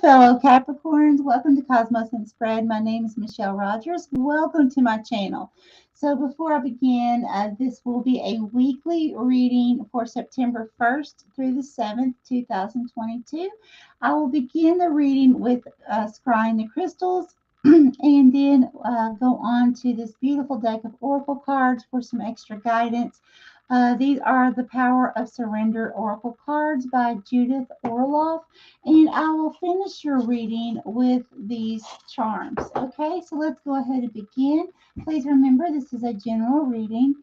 fellow Capricorns. Welcome to Cosmos and Spread. My name is Michelle Rogers. Welcome to my channel. So before I begin, this will be a weekly reading for September 1st through the 7th, 2022. I will begin the reading with scrying the crystals and then go on to this beautiful deck of oracle cards for some extra guidance. These are the Power of Surrender Oracle cards by Judith Orloff, and I will finish your reading with these charms. Okay, so let's go ahead and begin. Please remember, this is a general reading.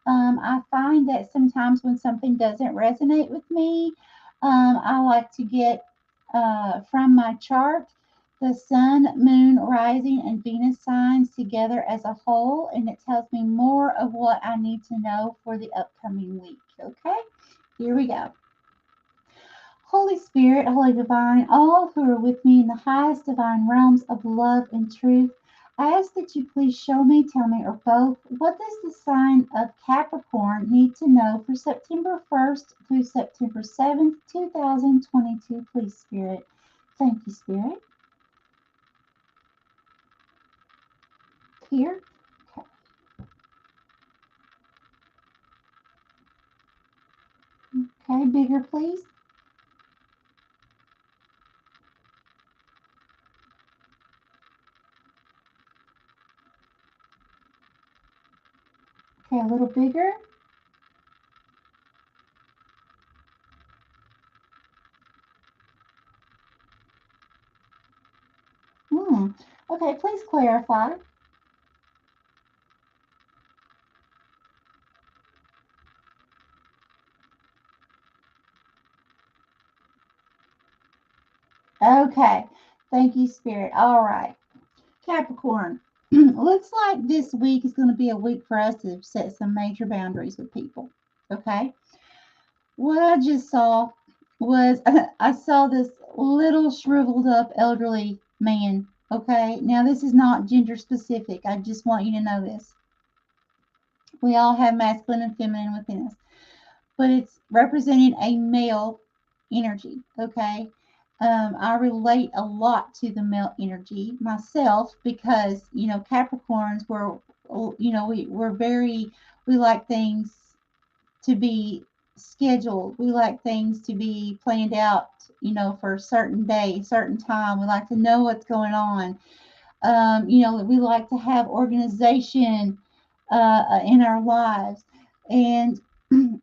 I find that sometimes when something doesn't resonate with me, I like to get from my chart the sun, moon, rising, and Venus signs together as a whole, and it tells me more of what I need to know for the upcoming week. Okay, here we go. Holy Spirit, Holy Divine, all who are with me in the highest divine realms of love and truth, I ask that you please show me, tell me, or both, what does the sign of Capricorn need to know for September 1st through September 7th, 2022, please, Spirit. Thank you, Spirit. Here. Okay, bigger, please. Okay, a little bigger. Okay, please clarify. Okay, thank you, Spirit. All right, Capricorn. Looks like this week is going to be a week for us to set some major boundaries with people. Okay, what I just saw was I saw this little shriveled up elderly man. Okay, now this is not gender specific. I just want you to know this. We all have masculine and feminine within us, but it's representing a male energy. Okay. I relate a lot to the male energy myself because, you know, Capricorns were, you know, we like things to be scheduled. We like things to be planned out, you know, for a certain day, certain time. We like to know what's going on. You know, we like to have organization in our lives. And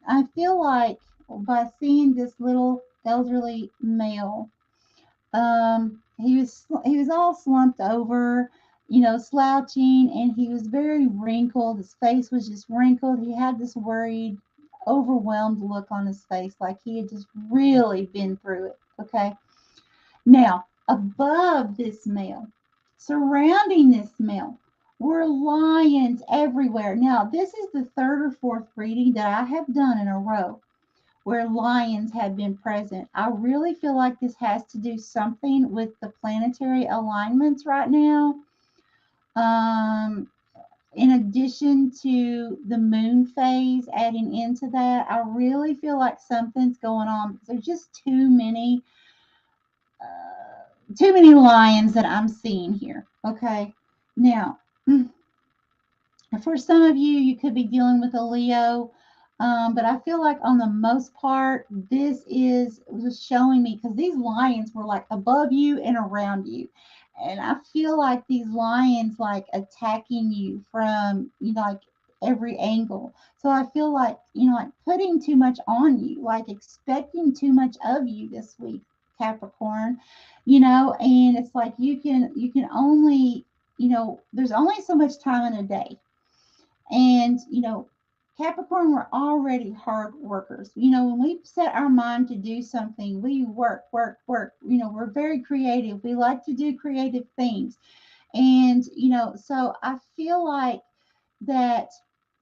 I feel like by seeing this little elderly male, he was all slumped over, you know, slouching, and he was very wrinkled. His face was just wrinkled. He had this worried, overwhelmed look on his face, like he had just really been through it. Okay. Now, above this male, surrounding this male, were lions everywhere. Now, this is the third or fourth reading that I have done in a row where lions have been present. I really feel like this has to do something with the planetary alignments right now. In addition to the moon phase adding into that, I really feel like something's going on. There's just too many lions that I'm seeing here. Okay. Now, for some of you, you could be dealing with a Leo. But I feel like on the most part, this was showing me because these lions were like above you and around you. And I feel like these lions like attacking you from, you know, like every angle. So I feel like, you know, like putting too much on you, like expecting too much of you this week, Capricorn, you know, and it's like you can only, you know, there's only so much time in a day. And, you know, Capricorn, we're already hard workers. You know, when we set our mind to do something, we work. You know, we're very creative. We like to do creative things. And, you know, so I feel like that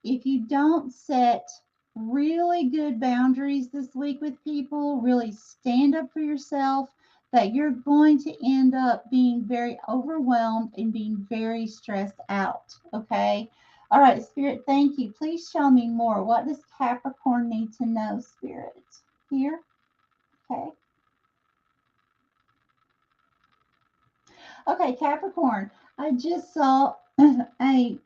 if you don't set really good boundaries this week with people, really stand up for yourself, that you're going to end up being very overwhelmed and being very stressed out. Okay. All right, Spirit, thank you. Please show me more. What does Capricorn need to know, Spirit? Here? Okay. Okay, Capricorn. I just saw a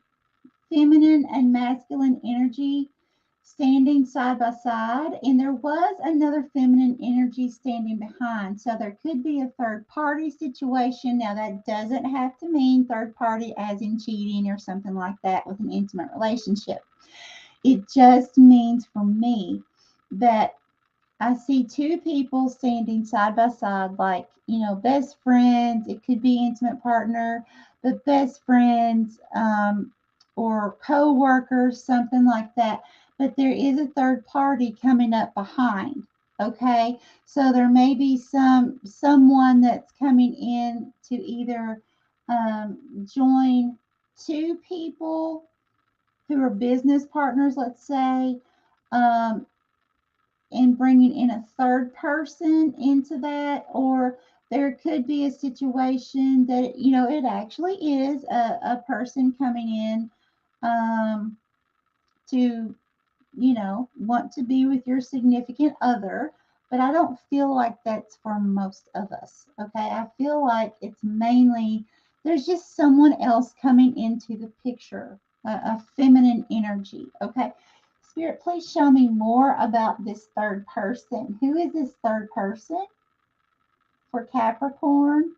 feminine and masculine energy standing side by side, and there was another feminine energy standing behind. So there could be a third party situation. Now, that doesn't have to mean third party as in cheating or something like that with an intimate relationship. It just means for me that I see two people standing side by side, like, best friends. It could be intimate partner, but best friends, or co-workers, something like that. But there is a third party coming up behind. Okay, so there may be someone that's coming in to either join two people who are business partners, let's say, um, and bringing in a third person into that, or there could be a situation that it actually is a person coming in um, to want to be with your significant other. But I don't feel like that's for most of us. Okay, I feel like it's mainly there's just someone else coming into the picture, a feminine energy. Okay, Spirit, please show me more about this third person. Who is this third person for Capricorn?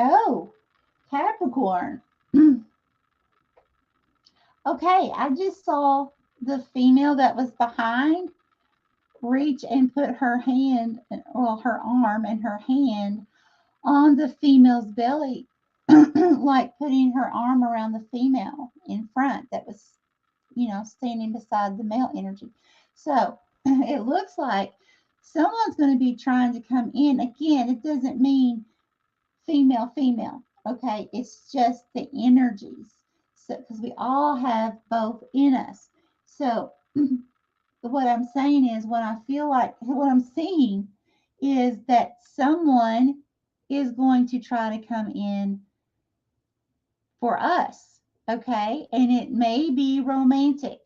Oh, Capricorn. Okay, I just saw the female that was behind reach and put her hand, well, her arm and her hand on the female's belly, like putting her arm around the female in front that was, standing beside the male energy. So it looks like someone's going to be trying to come in. Again, it doesn't mean female, female. Okay, it's just the energies. So, because we all have both in us. So, what I'm saying is, what I feel like, what I'm seeing is that someone is going to try to come in for us. Okay, and it may be romantic.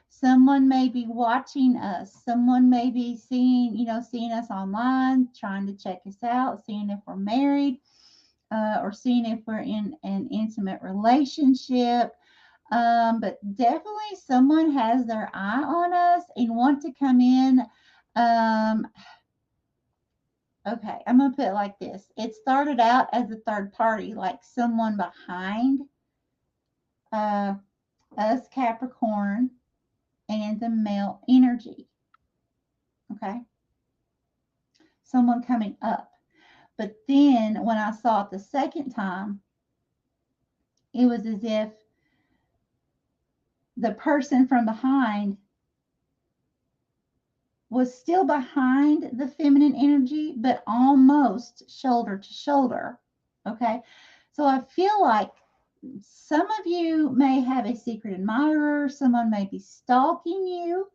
Someone may be watching us. Someone may be seeing us online, trying to check us out, seeing if we're married, or seeing if we're in an intimate relationship. But definitely someone has their eye on us and want to come in. Um, okay, I'm going to put it like this. It started out as a third party, like someone behind uh, us, Capricorn, and the male energy. Okay, someone coming up. But then when I saw it the second time, it was as if the person from behind was still behind the feminine energy, but almost shoulder to shoulder. Okay. So I feel like some of you may have a secret admirer. Someone may be stalking you,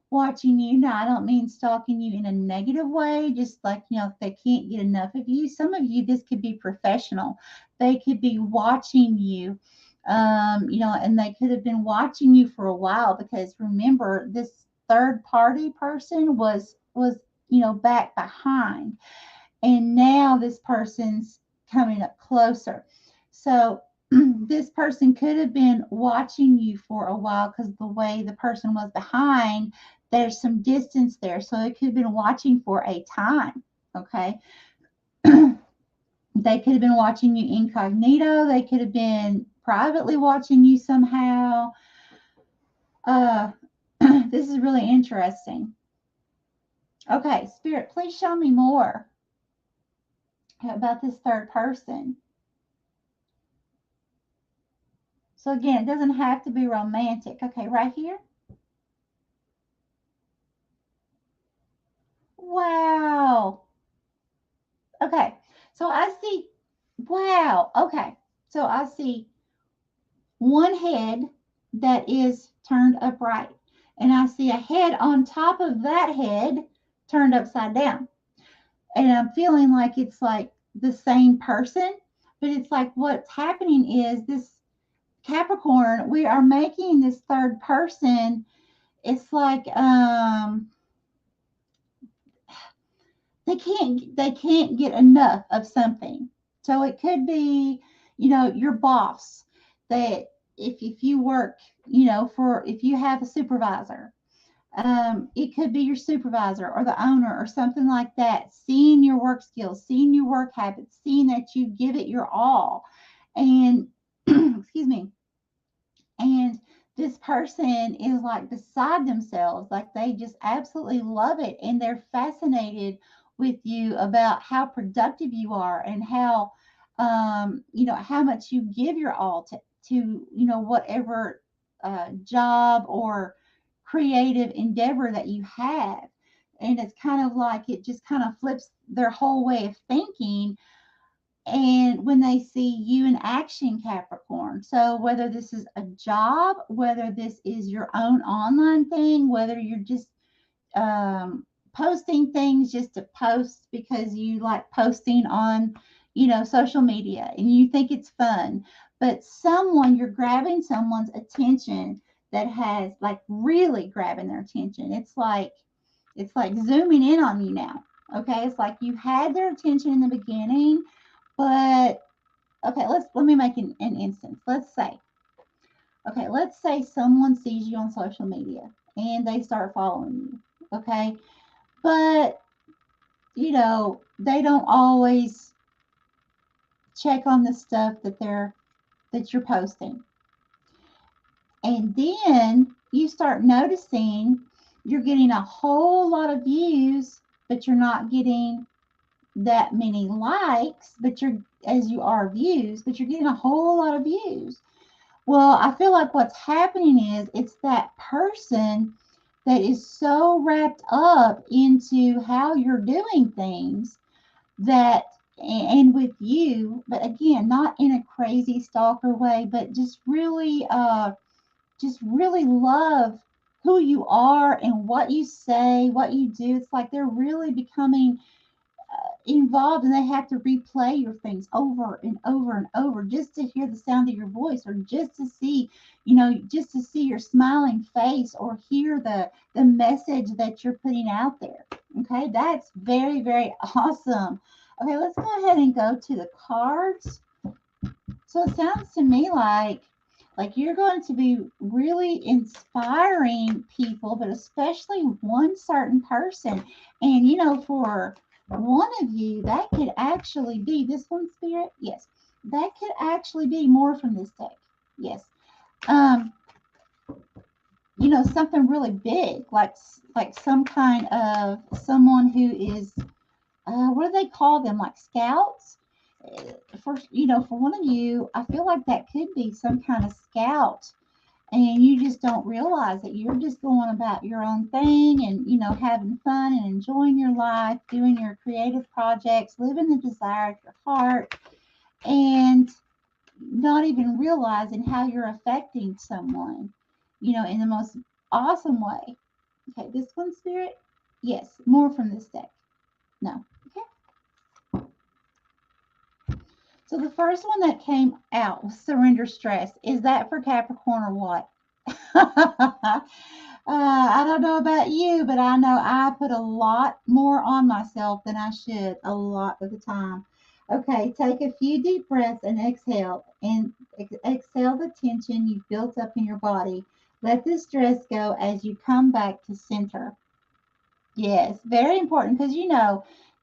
watching you. Now, I don't mean stalking you in a negative way, just like, if they can't get enough of you. Some of you, this could be professional. They could be watching you. And they could have been watching you for a while, because remember, this third party person was back behind, and now this person's coming up closer. So this person could have been watching you for a while, because the way the person was behind, there's some distance there, so it could have been watching for a time. Okay. They could have been watching you incognito. They could have been privately watching you somehow. uh this is really interesting. Okay, Spirit, please show me more about this third person. So again, it doesn't have to be romantic. Okay, right here. Wow. Okay, so I see, wow. Okay, so I see one head that is turned upright, and I see a head on top of that head turned upside down. and I'm feeling like it's like the same person, but it's like what's happening is this Capricorn, we are making this third person. It's like they can't get enough of something. So it could be, your boss, that if you work, for, if you have a supervisor, it could be your supervisor or the owner or something like that, seeing your work skills, seeing your work habits, seeing that you give it your all. And excuse me, and this person is like beside themselves, like they just absolutely love it, and they're fascinated with you about how productive you are, and how how much you give your all to whatever job or creative endeavor that you have. And it's kind of like it just kind of flips their whole way of thinking, and when they see you in action, Capricorn. So whether this is a job, whether this is your own online thing, whether you're just posting things just to post because you like posting on, social media and you think it's fun, but you're grabbing someone's attention, that has like really grabbing their attention. It's like zooming in on you now. Okay, it's like you had their attention in the beginning, but okay, let me make an instance. Let's say someone sees you on social media and they start following you. Okay, but they don't always check on the stuff that you're posting. And then you start noticing you're getting a whole lot of views, but you're not getting that many likes, but as you are views, but you're getting a whole lot of views. Well, I feel like what's happening is it's that person that is so wrapped up into how you're doing things, that, and with you, but again, not in a crazy stalker way, but just really love who you are and what you say, what you do. It's like they're really becoming involved, and they have to replay your things over and over and over just to hear the sound of your voice, or just to see your smiling face, or hear the message that you're putting out there. Okay, that's very, very awesome. Okay, let's go ahead and go to the cards. So it sounds to me like you're going to be really inspiring people, but especially one certain person. And for one of you, that could actually be this one, Spirit. Yes, that could actually be more from this deck. Yes. Um, something really big, like some kind of someone who is, what do they call them? Like scouts. For one of you, I feel like that could be some kind of scout, and you just don't realize that you're just going about your own thing, and having fun and enjoying your life, doing your creative projects, living the desire of your heart, and not even realizing how you're affecting someone, in the most awesome way. Okay, this one, Spirit. Yes, more from this deck. No. Okay. So the first one that came out was surrender stress. Is that for Capricorn or what? I don't know about you, but I know I put a lot more on myself than I should a lot of the time. Okay, take a few deep breaths and exhale, and exhale the tension you've built up in your body. Let the stress go as you come back to center. Yes, very important, because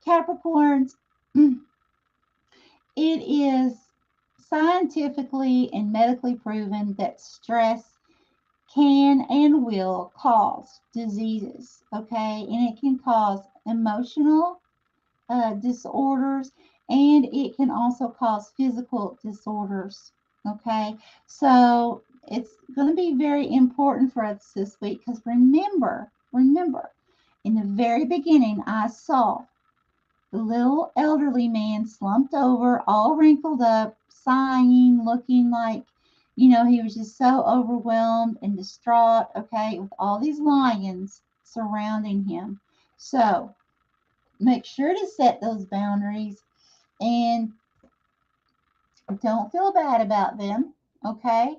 Capricorns, it is scientifically and medically proven that stress can and will cause diseases, okay? And it can cause emotional disorders, and it can also cause physical disorders, okay? So it's going to be very important for us this week, because remember, in the very beginning, I saw the little elderly man slumped over, all wrinkled up, sighing, looking like, he was just so overwhelmed and distraught, okay, with all these lions surrounding him. So make sure to set those boundaries and don't feel bad about them, okay?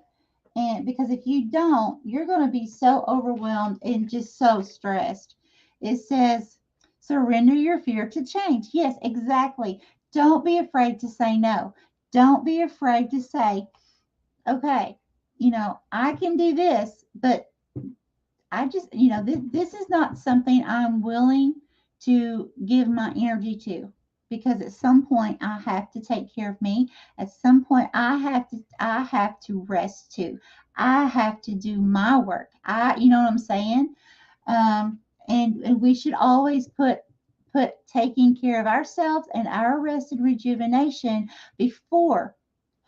And because if you don't, you're going to be so overwhelmed and just so stressed. It says, surrender your fear to change. Yes, exactly. Don't be afraid to say no. Don't be afraid to say, okay, I can do this, but I just, this is not something I'm willing to give my energy to, because at some point I have to take care of me. At some point I have to rest too. I have to do my work. You know what I'm saying? And we should always put taking care of ourselves and our rest and rejuvenation before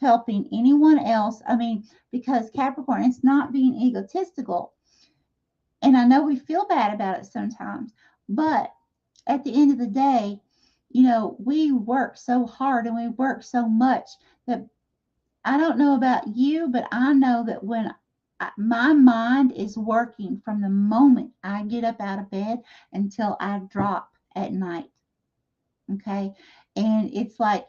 helping anyone else. I mean, because Capricorn, it's not being egotistical, and I know we feel bad about it sometimes, but at the end of the day, we work so hard and we work so much that I don't know about you, but I know that when my mind is working from the moment I get up out of bed until I drop at night. Okay. And it's like,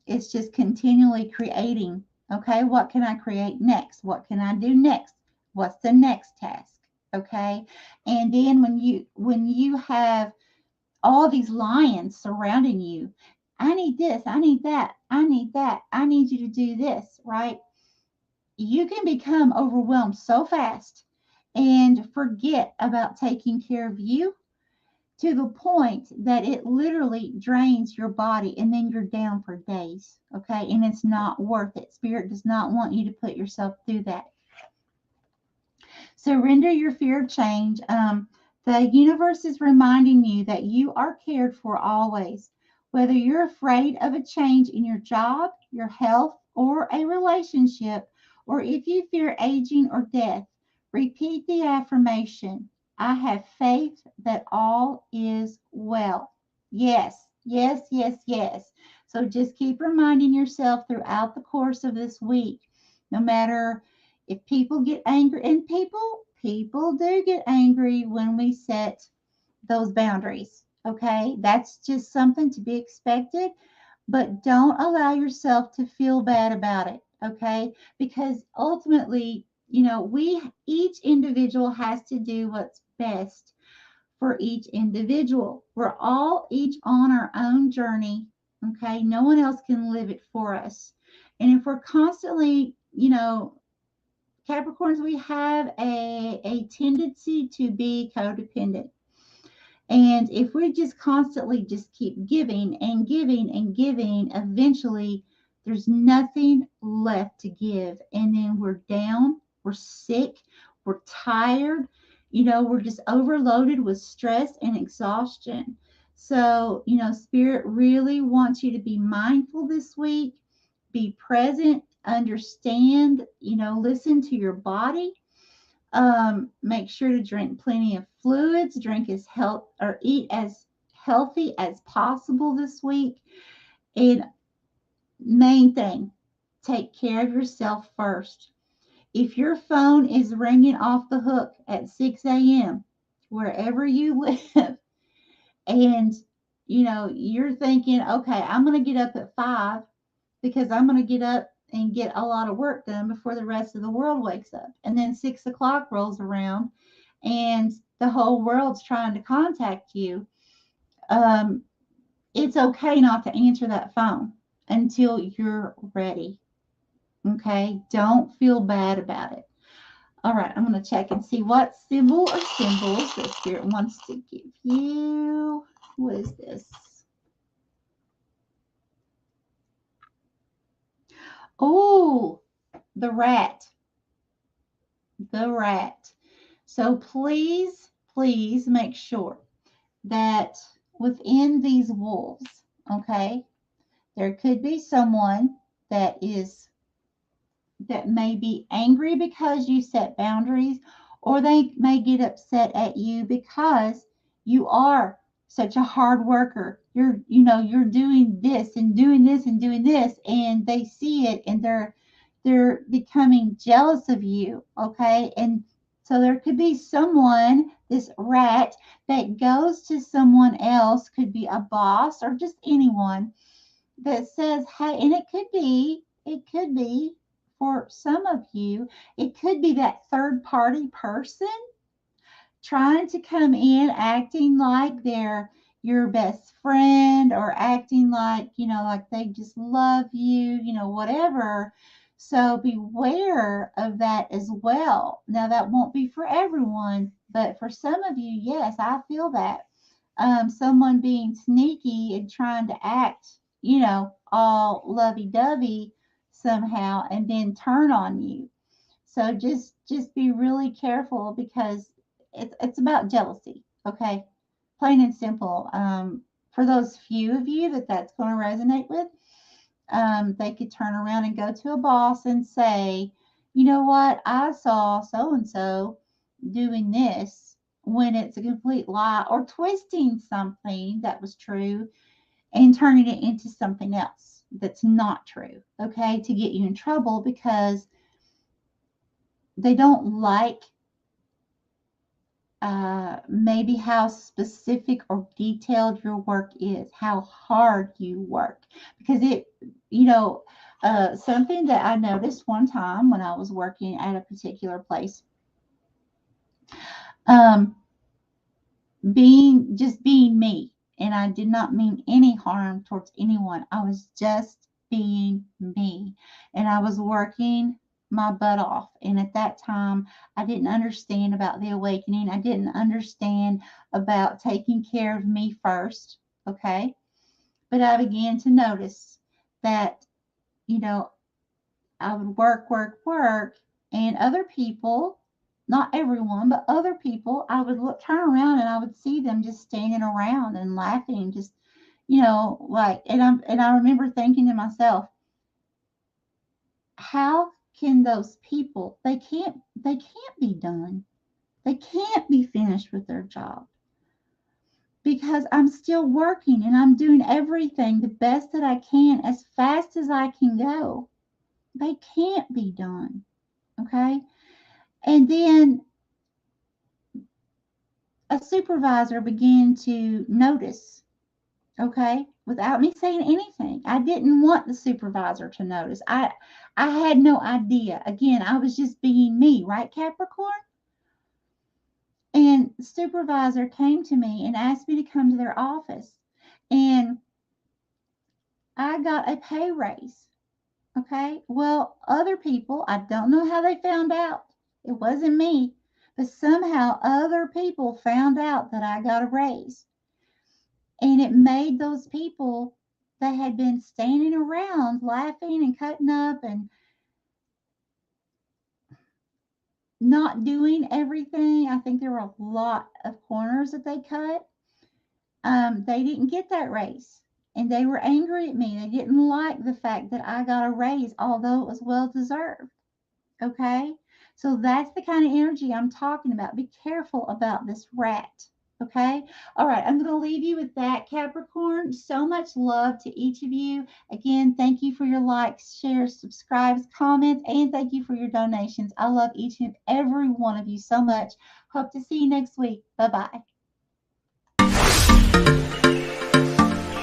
it's just continually creating. Okay. What can I create next? What can I do next? What's the next task? Okay. And then when you have all these lions surrounding you, I need this, I need that, I need that, I need you to do this, right? You can become overwhelmed so fast and forget about taking care of you, to the point that it literally drains your body and then you're down for days. Okay. And it's not worth it. Spirit does not want you to put yourself through that. Surrender your fear of change. The universe is reminding you that you are cared for always. Whether you're afraid of a change in your job, your health, or a relationship, or if you fear aging or death, repeat the affirmation: I have faith that all is well. Yes, yes, yes, yes. So just keep reminding yourself throughout the course of this week, no matter if people get angry, and people do get angry when we set those boundaries. Okay, that's just something to be expected, but don't allow yourself to feel bad about it. Okay, because ultimately, we, each individual has to do what's best for each individual. We're all each on our own journey. Okay, no one else can live it for us. And if we're constantly, Capricorns, we have a tendency to be codependent. And if we just constantly just keep giving and giving and giving, eventually there's nothing left to give. And then we're down, we're sick, we're tired, we're just overloaded with stress and exhaustion. So, Spirit really wants you to be mindful this week, be present, understand, listen to your body. Make sure to drink plenty of fluids, drink as health or eat as healthy as possible this week. And main thing, take care of yourself first. If your phone is ringing off the hook at 6 a.m., wherever you live, and you're thinking, okay, I'm going to get up at 5 because I'm going to get up and get a lot of work done before the rest of the world wakes up. And then 6 o'clock rolls around and the whole world's trying to contact you. It's okay not to answer that phone until you're ready. Okay? Don't feel bad about it. All right, I'm going to check and see what symbol or symbols the Spirit wants to give you. What is this? Oh, the rat. The rat. So please, please make sure that within these wolves, okay, there could be someone that may be angry because you set boundaries, or they may get upset at you because you are such a hard worker. You're doing this and doing this and doing this, and they see it and they're becoming jealous of you, okay? And So there could be someone, this rat, that goes to someone else, could be a boss or just anyone, that says, hey, and it could be for some of you, it could be that third party person trying to come in acting like they're your best friend, or acting like, like they just love you, whatever. So beware of that as well. Now, that won't be for everyone, but for some of you, yes, I feel that. Someone being sneaky and trying to act, all lovey dovey somehow, and then turn on you. So just be really careful, because it's about jealousy. Okay, plain and simple. For those few of you that's going to resonate with, they could turn around and go to a boss and say, you know what, I saw so and so doing this, when it's a complete lie, or twisting something that was true and turning it into something else that's not true. Okay, to get you in trouble, because they don't like maybe how specific or detailed your work is, how hard you work. Because something that I noticed one time when I was working at a particular place, um, being me, and I did not mean any harm towards anyone. I was just being me, and I was working my butt off. And at that time, I didn't understand about the awakening. I didn't understand about taking care of me first. Okay, but I began to notice that, you know I would work, and other people, not everyone, but other people, I would turn around and I would see them just standing around and laughing, just, and I remember thinking to myself, how can those people, they can't be done. They can't be finished with their job, because I'm still working and I'm doing everything the best that I can, as fast as I can go. They can't be done. Okay. And then a supervisor began to notice, okay, without me saying anything. I didn't want the supervisor to notice. I had no idea. Again, I was just being me, right, Capricorn? And the supervisor came to me and asked me to come to their office. And I got a pay raise. Okay. Well, other people, I don't know how they found out. It wasn't me, but somehow other people found out that I got a raise. And it made those people that had been standing around laughing and cutting up and not doing everything. I think there were a lot of corners that they cut. They didn't get that raise. And they were angry at me. They didn't like the fact that I got a raise, although it was well deserved. Okay? So that's the kind of energy I'm talking about. Be careful about this rat. Okay? All right, I'm going to leave you with that, Capricorn. So much love to each of you. Again, thank you for your likes, shares, subscribes, comments, and thank you for your donations. I love each and every one of you so much. Hope to see you next week. Bye-bye.